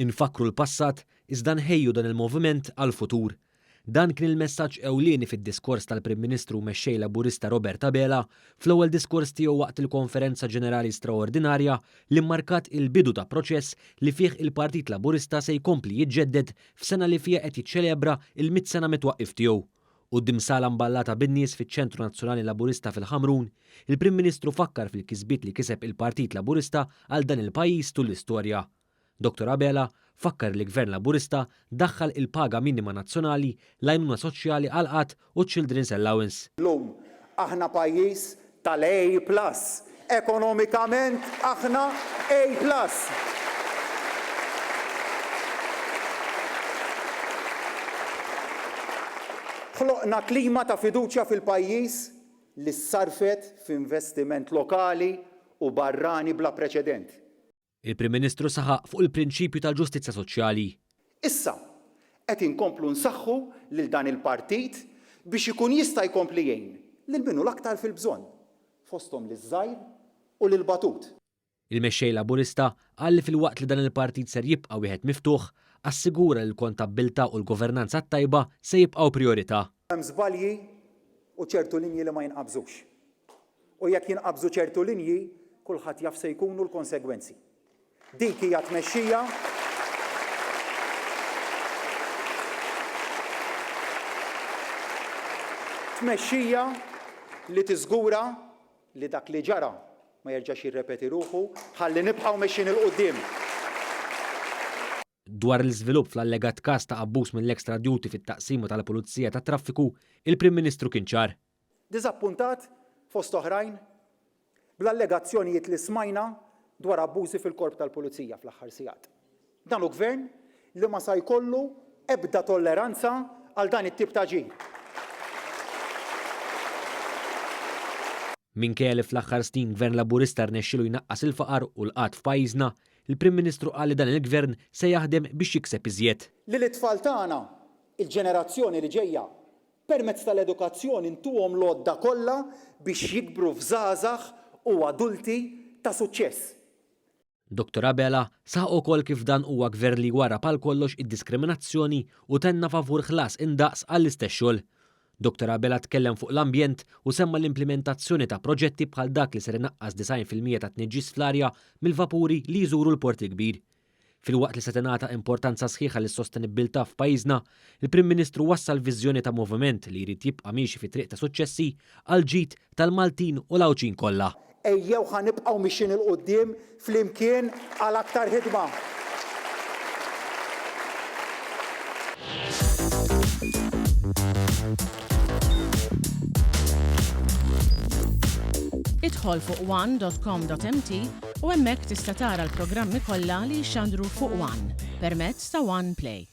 Infakru l-passat iżda nħejju dan il-moviment għal-futur. Dan kien il-messaġġ ewlieni fid-diskors tal-Prim Ministru mexxej Laburista Robert Abela fl-ewwel diskors tiegħu waqt il-Konferenza Ġenerali Straordinarja li mmarkat il-bidu ta' proċess li fih il-Partit Laburista se jkompli jiġġedded f'sena li fiha qed jiċċelebra il-100 sena mitwaqqif tiegħu. Quddiem sala mballata bin-nies fiċ-Ċentru Nazzjonali Laburista fil-Ħamrun, il-Prim Ministru fakkar fil-kisbiet li kiseb il-Partit Laburista għal dan il-pajjiż tul l-istorja. Dr. Abela fakkar li Gvern Laburista daħħal il-paga minima nazzjonali, l-għajnuna soċjali għal-qatt u Children's Allowance. Llum aħna pajjiż tal-A+. Ekonomikament aħna A+. Ħloqna klima ta' fiduċja fil-pajjiż li ssarfet f'investiment lokali u barrani bla preċedent. Il-Prim Ministru saħaq fuq il-prinċipju tal-ġustizzja soċjali. Issa, qed inkomplu nsaħħu lil dan il-partit biex ikun jista' jkompli jgħin lil minnu l-aktar fil-bżonn, fosthom liż-żgħir u lill-batut. Il-mexxej Laburista qal li fil-waqt li dan il-partit ser jibqa' wieħed miftuħ, assigura li l-kontabbiltà u l-governanza tajba se jibqgħu priorità. Hemm żbalji u ċertu linji li ma jinqabżux. U jekk jinqabżu ċertu linji, kulħadd jaf se jkunu l-konsegwenzi. Dik hija tmexxija li tiżgura li dak li ġara ma jerġax jirrepeti ruħu ħalli nibqgħu mexxin il quddiem. Dwar l-iżvilupp fl-allegat każ ta' abbuż mill-extra duty fit-taqsimu tal-Pulizija tat-Traffiku, il-Prim Ministru kien ċar. Diżappuntat fost oħrajn bl-allegazzjonijiet li smajna dwar abbużi fil-korp tal-Pulizija fl-aħħar sigħat. Dan hu gvern li ma sa jkollu ebda tolleranza għal dan it-tip ta' ġid. Minkejja li fl-aħħar snin Gvern Laburista rnexxielu jnaqqas il-faqar u l-qatt f'pajjiżna, il-Prim Ministru qal li dan il-Gvern se jaħdem biex jikseb iżjed. Li t-tfal tagħna, il-ġenerazzjoni li ġejja, permezz tal-edukazzjoni ntuhom l-għodda kollha biex jikbru f'żgħażagħ u adulti ta' suċċess. Dr. Abela saħ ukoll kif dan huwa gvern li wara bħal kollox id-diskriminazzjoni u tenna favur ħlas indaqs għall-istess xogħol. Dr. Abela tkellem fuq l-ambjent u semma l-implementazzjoni ta' proġetti bħal dak li ser inaqqas 90% ta' tniġġis fl-arja mill-vapuri li jżuru l-Porti Kbir. Fil-waqt li se tingħata importanza sħiħa lis-sostenibilità f'pajjiżna, il-Prim Ministru wassal viżjoni ta' moviment li jrid jibqa' miexi fi triq ta' suċċessi għal ġid tal-Maltin u l-Awċin kollha. Ejjew ħanibqgħu mixin il-qudiem flimkien għal aktar ħidma. Idħol fuq one.com.mt u hemmhekk tista' tara l-programmi kollha li jxandru fuq One permezz ta' One Play.